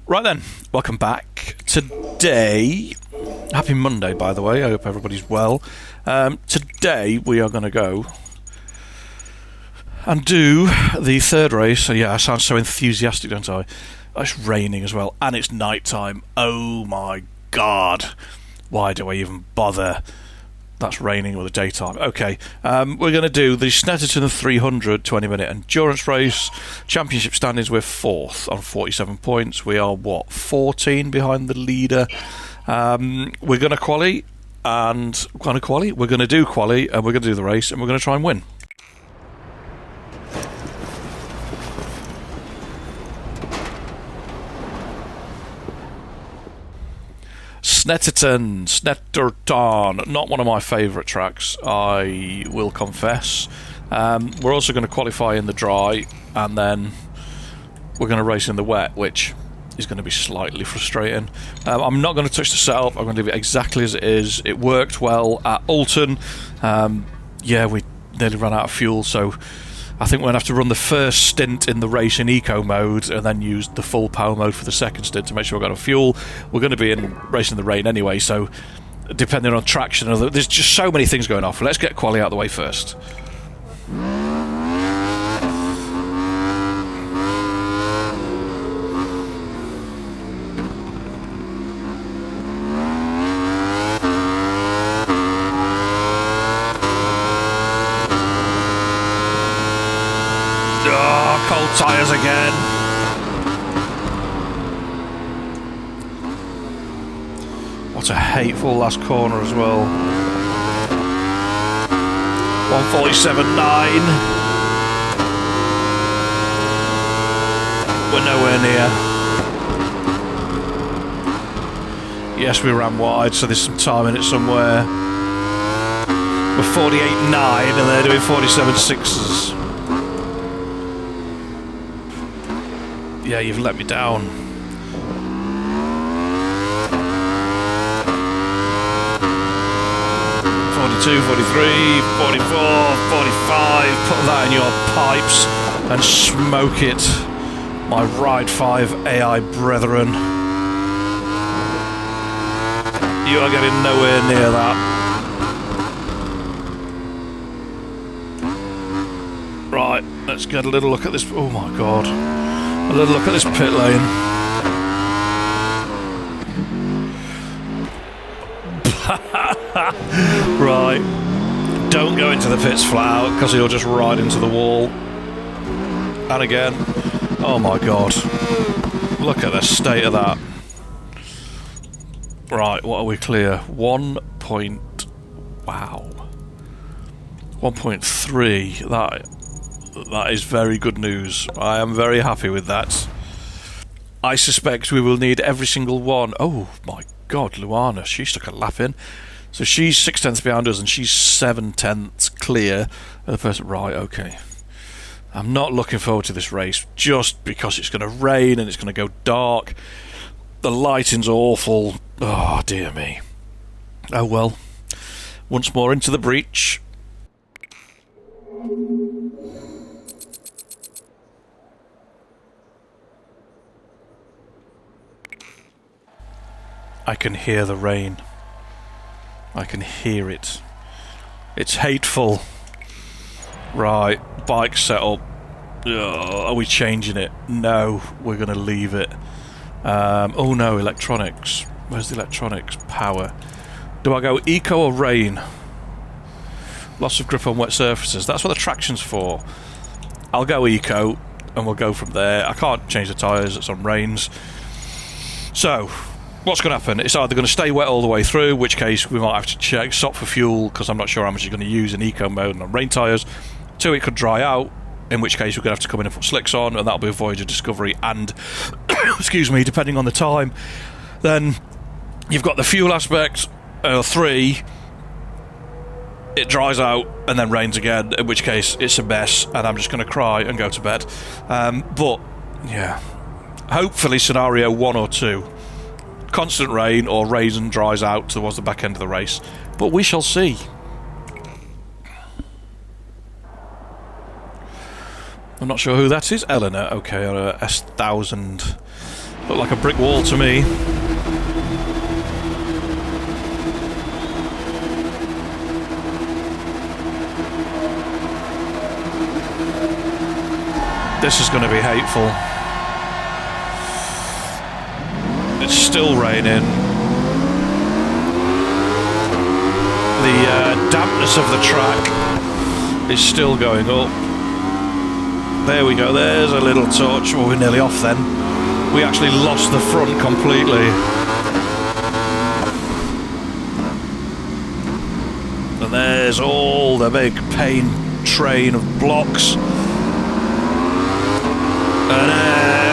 Right then, welcome back. Today, happy Monday by the way, I hope everybody's well. Today we are going to go and do the third race. So yeah, I sound so enthusiastic, don't I? It's raining as well, and it's night time. Oh my god, why do I even bother? That's raining or the daytime. Okay, we're going to do the Pt134 300 20-minute endurance race. Championship standings, we're 4th on 47 points. We are, 14 behind the leader. We're going to quali, and we're going to do quali, and we're going to do the race, and we're going to try and win. Snetterton, not one of my favourite tracks, I will confess. We're also going to qualify in the dry, and then we're going to race in the wet, which is going to be slightly frustrating. I'm not going to touch the setup, I'm going to leave it exactly as it is. It worked well at Alton. Yeah, we nearly ran out of fuel, so I think we're going to have to run the first stint in the race in eco mode and then use the full power mode for the second stint to make sure we've got enough fuel. We're going to be in racing in the rain anyway, so depending on traction, there's just so many things going off. Let's get quali out of the way first. Cold tyres again. What a hateful last corner as well. 147.9. We're nowhere near. Yes, we ran wide, so there's some time in it somewhere. We're 48.9 and they're doing 47.6s. Yeah, you've let me down. 42, 43, 44, 45. Put that in your pipes and smoke it, my Ride 5 AI brethren. You are getting nowhere near that. Right, let's get a little look at this. Oh my god. A little look at this pit lane. Right. Don't go into the pits flat out because you'll just ride into the wall. And again. Oh my god. Look at the state of that. Right, what are we clear? 1.3. That is very good news. I am very happy with that. I suspect we will need every single one. Oh my god, Luana, she stuck a lap in. So she's 6/10 behind us and she's 7/10 clear of the person. Right, okay. I'm not looking forward to this race just because it's going to rain and it's going to go dark. The lighting's awful. Oh dear me. Oh well. Once more into the breach. I can hear the rain. I can hear it. It's hateful. Right, bike setup. Are we changing it? No, we're going to leave it. Oh no, electronics. Where's the electronics? Power. Do I go eco or rain? Loss of grip on wet surfaces. That's what the traction's for. I'll go eco and we'll go from there. I can't change the tyres, it's on rains. So what's going to happen? It's either going to stay wet all the way through, in which case we might have to stop for fuel because I'm not sure how much you're going to use in eco mode and on rain tyres. 2, it could dry out, in which case we're going to have to come in and put slicks on, and that'll be a Voyager Discovery. And excuse me, depending on the time, then you've got the fuel aspect. 3, it dries out and then rains again, in which case it's a mess and I'm just going to cry and go to bed. But yeah, hopefully scenario 1 or 2. Constant rain or rains and dries out towards the back end of the race, but we shall see. I'm not sure who that is. Eleanor, okay, on a S1000. Look like a brick wall to me. This is going to be hateful. It's still raining. The dampness of the track is still going up. There we go, there's a little touch. Well, we're nearly off then. We actually lost the front completely. And there's all the big pain train of blocks. And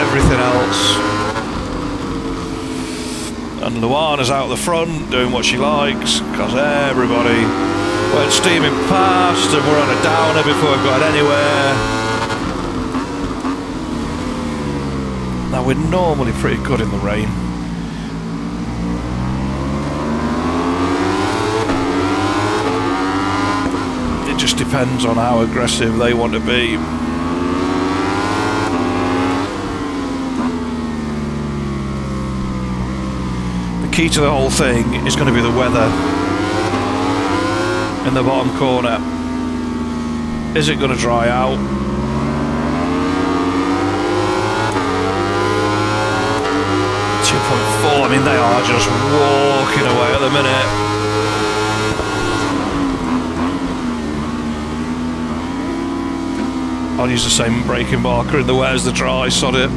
everything else. And Luana's out the front doing what she likes, because everybody went steaming past and we're on a downer before we got anywhere. Now we're normally pretty good in the rain. It just depends on how aggressive they want to be. Key to the whole thing is going to be the weather in the bottom corner. Is it going to dry out? .4, I mean, they are just walking away at the minute. I'll use the same braking marker in the wet as the dry, sod it.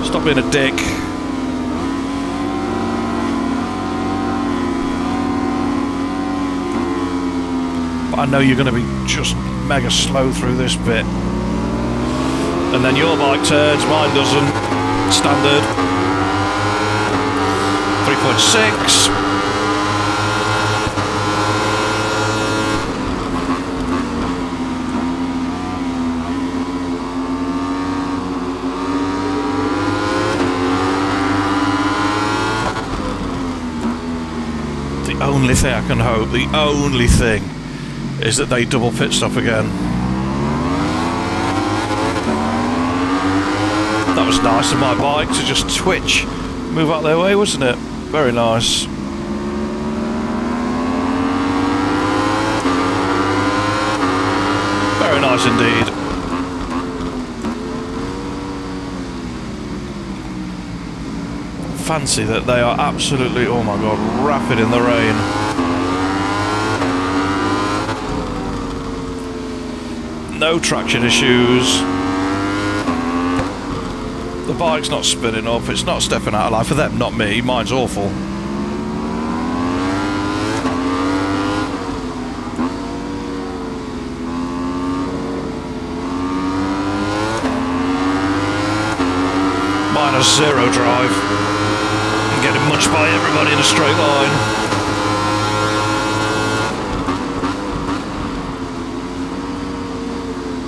Stop being a dick. But I know you're going to be just mega slow through this bit. And then your bike turns, mine doesn't. Standard. 3.6. The only thing I can hope, the only thing, is that they double pit stop again. That was nice of my bike to just twitch, move out their way, wasn't it? Very nice. Very nice indeed. Fancy that they are absolutely, oh my god, rapid in the rain. No traction issues. The bike's not spinning up, it's not stepping out of line. For them, not me, mine's awful. Mine has zero drive. Getting munched by everybody in a straight line.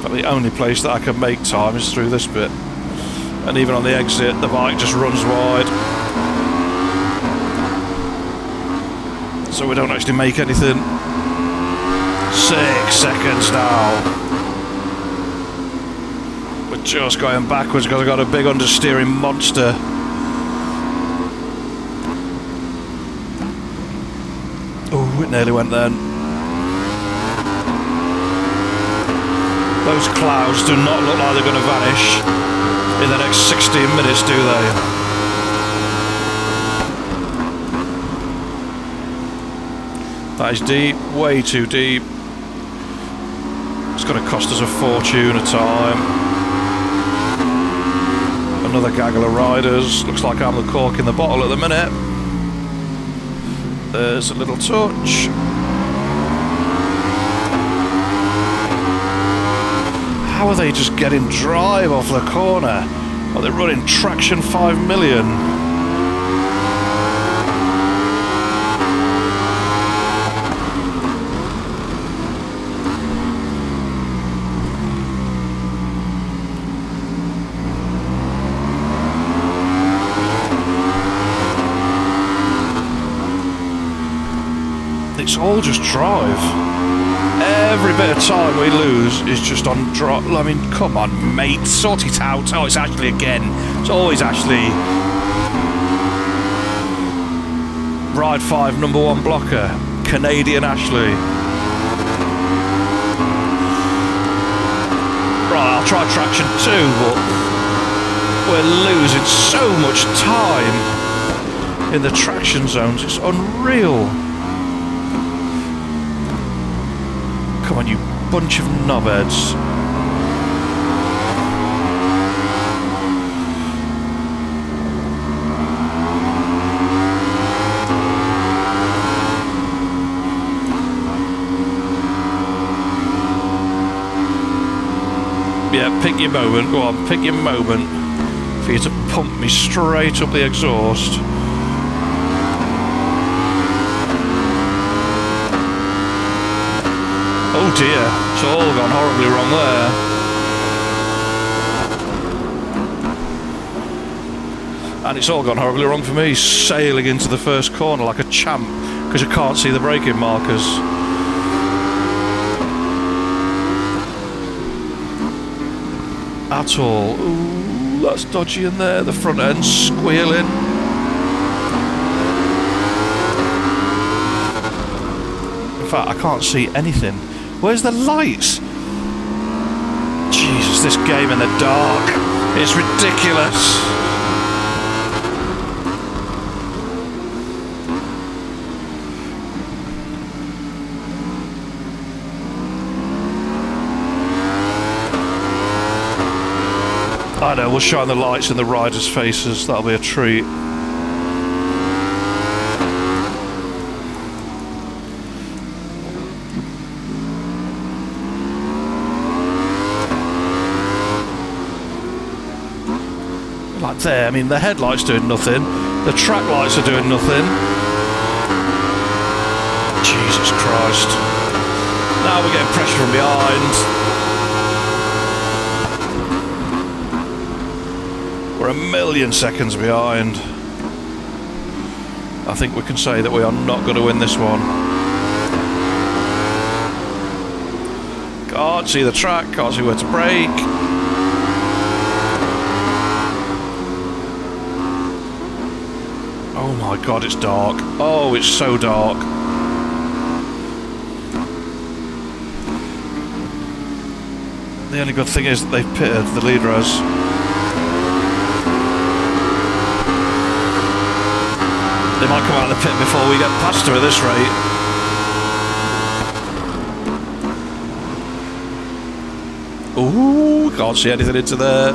But the only place that I can make time is through this bit. And even on the exit, the bike just runs wide. So we don't actually make anything. 6 seconds now. We're just going backwards because I've got a big understeering monster. Oh, it nearly went then. Those clouds do not look like they're going to vanish in the next 16 minutes, do they? That is deep, way too deep. It's going to cost us a fortune a time. Another gaggle of riders. Looks like I'm the cork in the bottle at the minute. There's a little touch. How are they just getting drive off the corner? Are they running traction 5 million? it's all just drive. Every bit of time we lose is just on drive. I mean, come on, mate, sort it out. Oh, it's Ashley again. It's always Ashley. Ride 5, number 1 blocker, Canadian Ashley. Right, I'll try traction 2, but we're losing so much time in the traction zones. It's unreal. Come on, you bunch of knobheads. Yeah, pick your moment. Go on, pick your moment for you to pump me straight up the exhaust. Oh dear, it's all gone horribly wrong there. And it's all gone horribly wrong for me, sailing into the first corner like a champ because I can't see the braking markers. At all. Ooh, that's dodgy in there, the front end squealing. In fact, I can't see anything. Where's the lights? Jesus, this game in the dark is ridiculous. I know, we'll shine the lights in the riders' faces, that'll be a treat. Like there, I mean, the headlights doing nothing, the track lights are doing nothing. Jesus Christ. Now we're getting pressure from behind. We're a million seconds behind. I think we can say that we are not going to win this one. Can't see the track, can't see where to brake. Oh my god, it's dark. Oh, it's so dark. The only good thing is that they've pitted, the leader has. They might come out of the pit before we get past her at this rate. Ooh, can't see anything into there.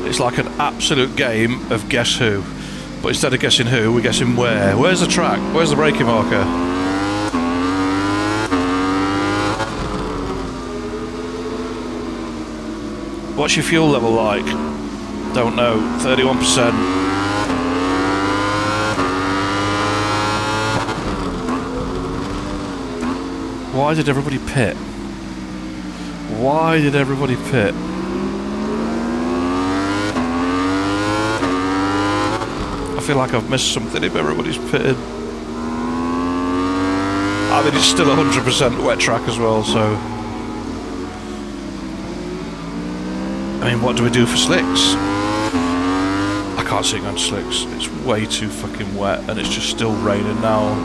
It's like an absolute game of guess who. But instead of guessing who, we're guessing where. Where's the track? Where's the braking marker? What's your fuel level like? Don't know. 31%. Why did everybody pit? Why did everybody pit? I feel like I've missed something if everybody's pitted. I mean, it's still 100% wet track as well, so... I mean, what do we do for slicks? I can't see it going to slicks. It's way too fucking wet and it's just still raining now.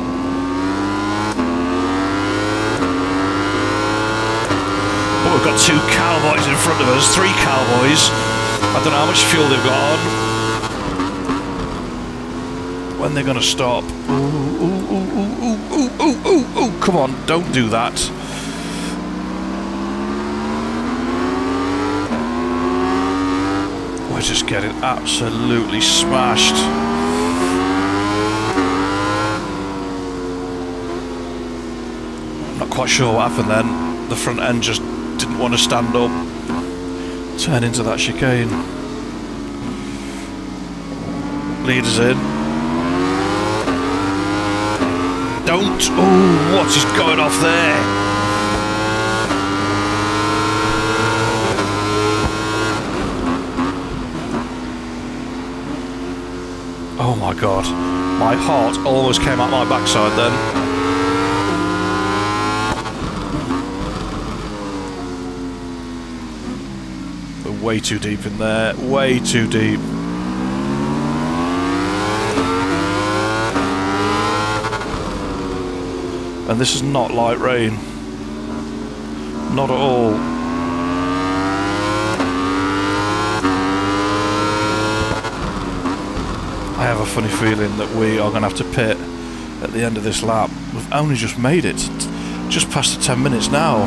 But we've got 2 cowboys in front of us, 3 cowboys. I don't know how much fuel they've got on. When they're going to stop. Ooh, come on, don't do that. We're just getting absolutely smashed. I'm not quite sure what happened then. The front end just didn't want to stand up, turn into that chicane. Leaders in. Don't! Oh, what is going off there? Oh my god. My heart almost came out my backside then. We're way too deep in there. Way too deep. And this is not light rain. Not at all. I have a funny feeling that we are going to have to pit at the end of this lap. We've only just made it. Just past the 10 minutes now.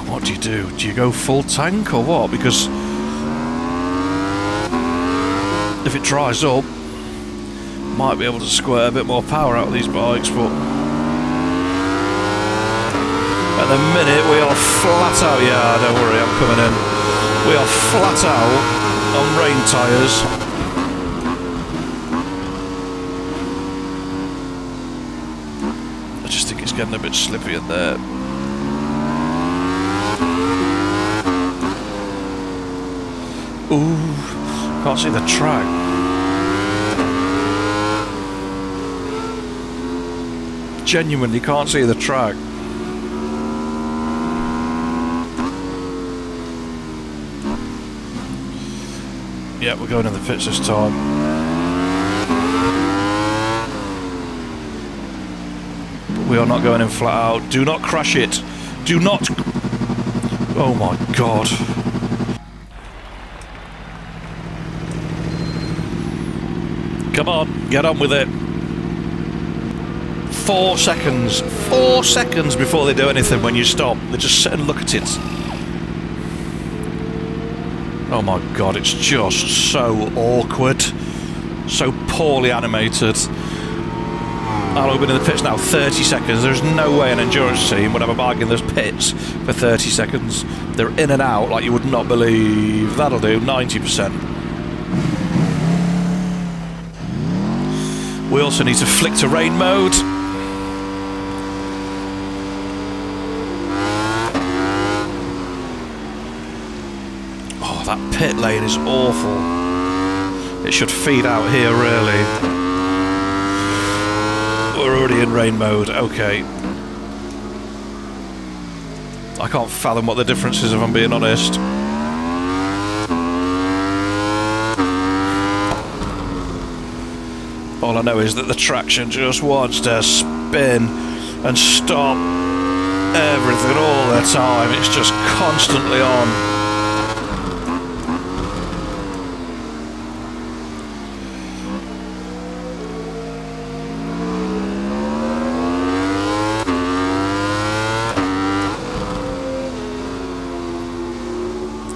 What do you do? Do you go full tank or what? Because if it dries up, might be able to square a bit more power out of these bikes, but at the minute we are flat out. Yeah, don't worry, I'm coming in. We are flat out on rain tyres. I just think it's getting a bit slippy in there. Ooh, can't see the track. Genuinely can't see the track. Yeah, we're going in the pits this time. But we are not going in flat out. Do not crash it. Do not. Oh my god. Come on, get on with it. 4 seconds. 4 seconds before they do anything when you stop. They just sit and look at it. Oh my god, it's just so awkward. So poorly animated. How long have we been in the pits now? 30 seconds. There's no way an endurance team would have a bike in those pits for 30 seconds. They're in and out like you would not believe. That'll do, 90%. We also need to flick to rain mode. Oh, that pit lane is awful. It should feed out here, really. We're already in rain mode, okay. I can't fathom what the difference is, if I'm being honest. All I know is that the traction just wants to spin and stop everything all the time. It's just constantly on.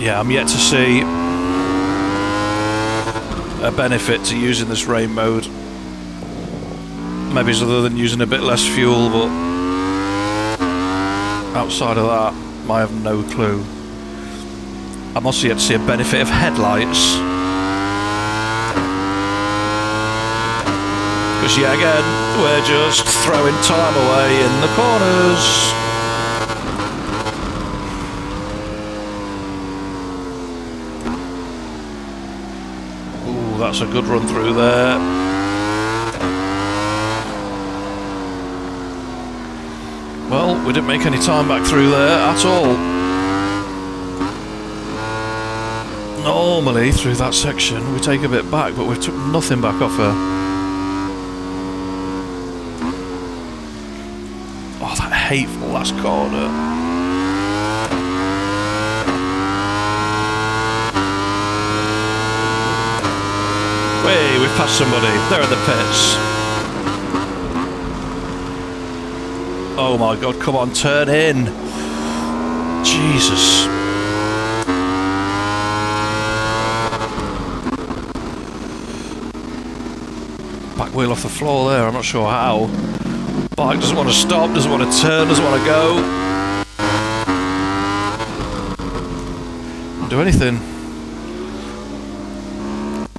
Yeah, I'm yet to see a benefit to using this rain mode. Maybe it's other than using a bit less fuel, but outside of that, I have no clue. I'm also yet to see a benefit of headlights. Because yet again, we're just throwing time away in the corners. Ooh, that's a good run through there. Well, we didn't make any time back through there at all. Normally, through that section, we take a bit back, but we took nothing back off her. Oh, that hateful last corner. Hey, we've passed somebody. They're in the pits. Oh my god, come on, turn in. Jesus. Back wheel off the floor there, I'm not sure how. Bike doesn't want to stop, doesn't want to turn, doesn't want to go. Don't do anything.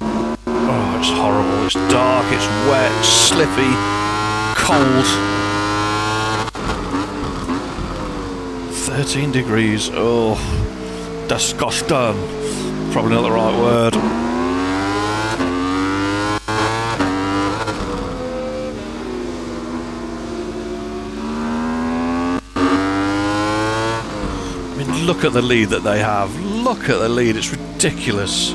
Oh, it's horrible, it's dark, it's wet, slippy, cold. 13 degrees. Oh, disgusting. Probably not the right word. I mean, look at the lead that they have. Look at the lead. It's ridiculous.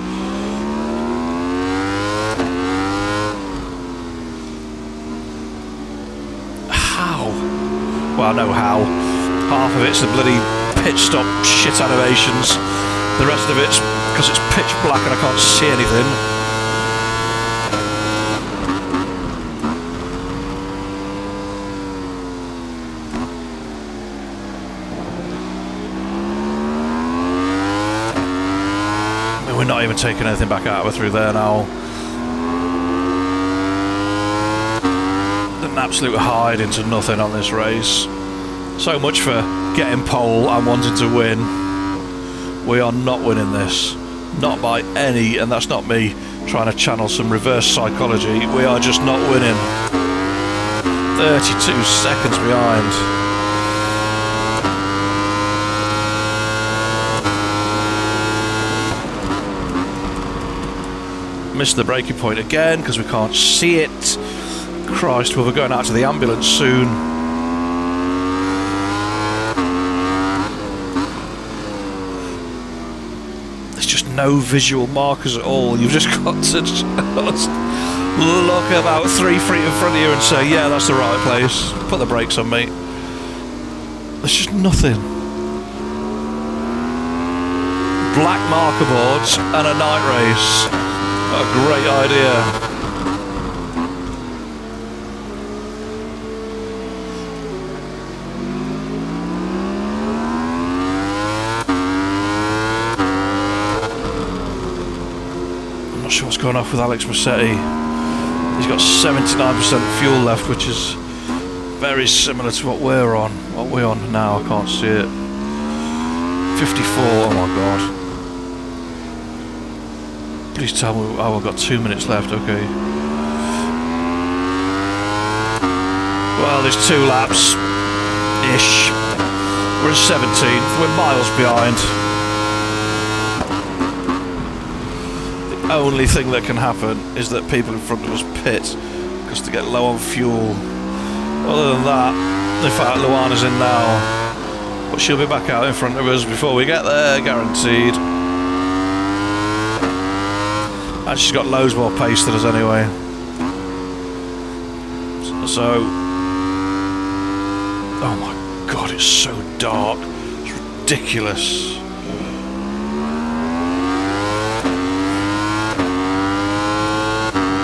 How? Well, I know how. Half of it's the bloody pitch stop shit animations. The rest of it's because it's pitch black and I can't see anything. I mean, we're not even taking anything back out of her through there now. An absolute hide into nothing on this race. So much for getting pole and wanting to win. We are not winning this. Not by any, and that's not me trying to channel some reverse psychology. We are just not winning. 32 seconds behind. Missed the braking point again because we can't see it. Christ, well, we're going out to the ambulance soon. There's just no visual markers at all. You've just got to just look about 3 feet in front of you and say, yeah, that's the right place. Put the brakes on, mate. There's just nothing. Black marker boards and a night race. What a great idea. Sure what's going off with Alex Massetti. He's got 79% fuel left, which is very similar to what we're on. What we're on now, I can't see it. 54, oh my god. Please tell me, oh, I've got 2 minutes left, okay. Well, there's 2 laps-ish. We're in 17th, we're miles behind. Only thing that can happen is that people in front of us pit because they get low on fuel. Other than that, in fact, Luana's in now, but she'll be back out in front of us before we get there, guaranteed. And she's got loads more pace than us anyway. So, oh my god, it's so dark. It's ridiculous.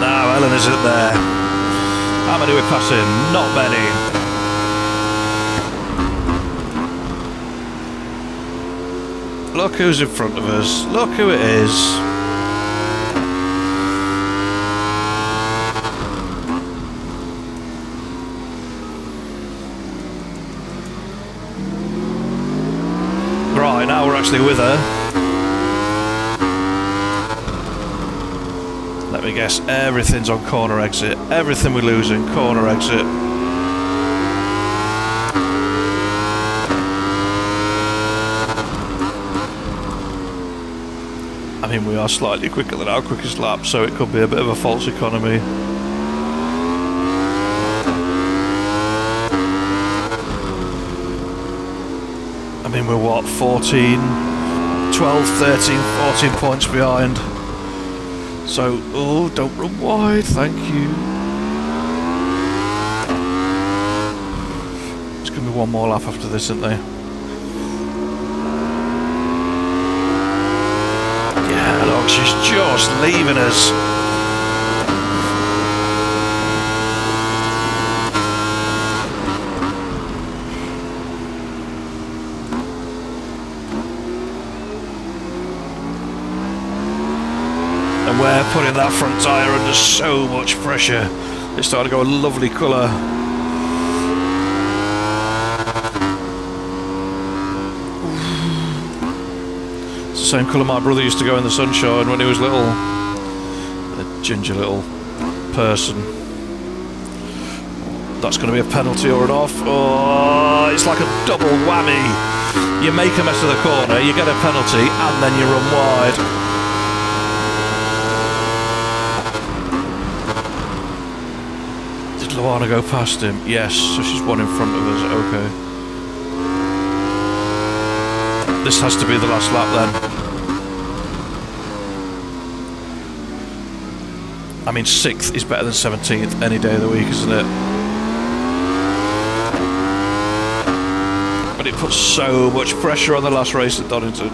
Now Ellen isn't there. How many we're passing? Not many. Look who's in front of us. Look who it is. Right, now we're actually with her. Let me guess, everything's on corner exit. Everything we're losing, corner exit. I mean, we are slightly quicker than our quickest lap, so it could be a bit of a false economy. I mean, we're what, 14, 12, 13, 14 points behind. So, oh, don't run wide, thank you. There's going to be one more lap after this, isn't there? Yeah, look, she's just leaving us. And we're putting that front tyre under so much pressure. It's starting to go a lovely colour. It's the same colour my brother used to go in the sunshine when he was little. A ginger little person. That's going to be a penalty or an off. Oh, it's like a double whammy. You make a mess of the corner, you get a penalty, and then you run wide. Did Luana go past him? Yes, so she's one in front of us, okay. This has to be the last lap then. I mean, 6th is better than 17th any day of the week, isn't it? But it puts so much pressure on the last race at Donington.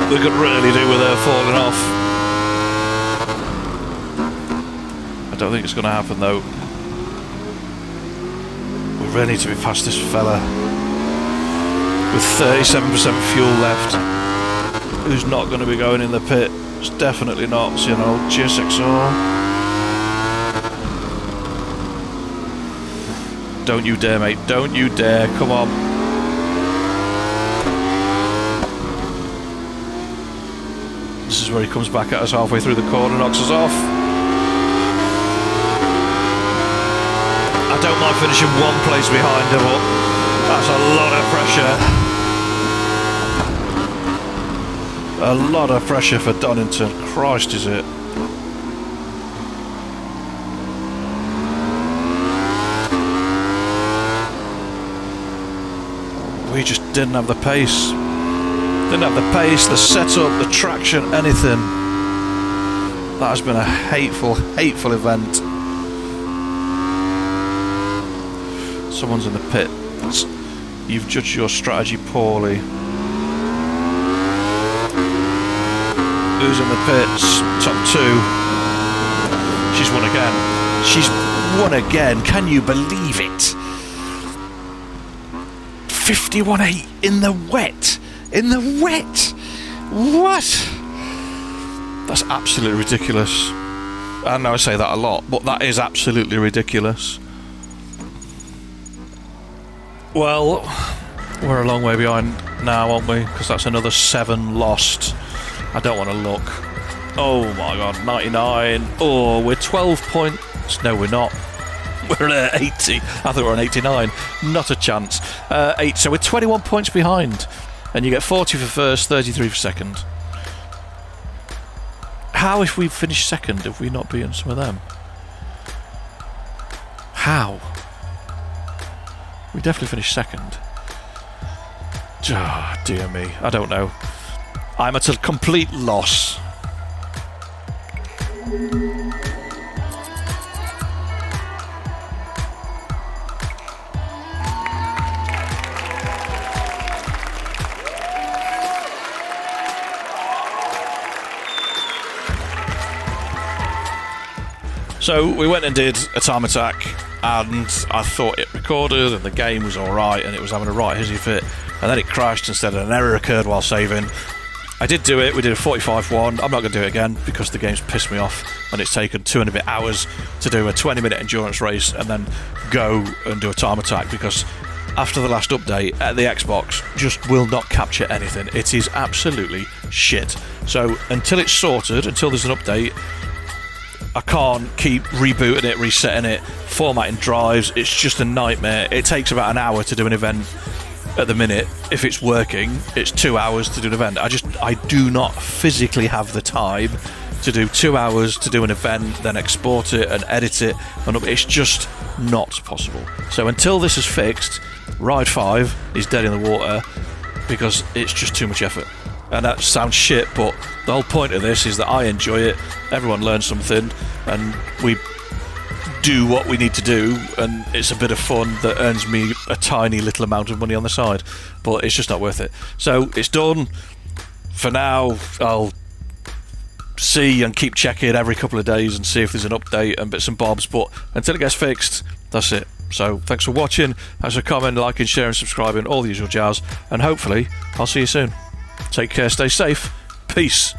We could really do with her falling off. I don't think it's going to happen though. We really need to be past this fella with 37% fuel left, who's not going to be going in the pit. It's definitely not, so, you know, GSXR. Don't you dare, mate. Don't you dare. Come on. This is where he comes back at us halfway through the corner, knocks us off. I don't mind finishing one place behind him, but that's a lot of pressure. A lot of pressure for Donington. Christ, is it? We just didn't have the pace. Didn't have the pace, the setup, the traction, anything. That has been a hateful, hateful event. Someone's in the pit. You've judged your strategy poorly. Who's in the pits? Top 2. She's won again. She's won again. Can you believe it? 51.8 in the wet. In the wet. What? That's absolutely ridiculous. I know I say that a lot, but that is absolutely ridiculous. Well, we're a long way behind now, aren't we? Because that's another 7 lost. I don't want to look. Oh my god, 99. Oh, we're 12 points. No, we're not. We're at 80. I thought we were on 89. Not a chance. 8. So we're 21 points behind. And you get 40 for first, 33 for second. How, if we finish second, have we not beaten some of them? How? We definitely finished second. Oh, dear me. I don't know. I'm at a complete loss. So we went and did a time attack, and I thought it recorded and the game was alright and it was having a right hizzy fit, and then it crashed instead and an error occurred while saving. I did do it. We did a 45-1. I'm not going to do it again because the game's pissed me off and it's taken 2 and a bit hours to do a 20-minute endurance race and then go and do a time attack, because after the last update, the Xbox just will not capture anything. It is absolutely shit. So until it's sorted, until there's an update, I can't keep rebooting it, resetting it, formatting drives. It's just a nightmare. It takes about an hour to do an event at the minute. If it's working, it's 2 hours to do an event. I do not physically have the time to do 2 hours to do an event, then export it and edit it, and it's just not possible. So until this is fixed, Ride 5 is dead in the water because it's just too much effort. And that sounds shit, but the whole point of this is that I enjoy it, everyone learns something, and we do what we need to do, and it's a bit of fun that earns me a tiny little amount of money on the side, but it's just not worth it. So it's done. For now, I'll see and keep checking every couple of days and see if there's an update and bits and bobs, but until it gets fixed, that's it. So thanks for watching, thanks for commenting, liking, sharing, subscribing, all the usual jazz, and hopefully I'll see you soon. Take care, stay safe, peace.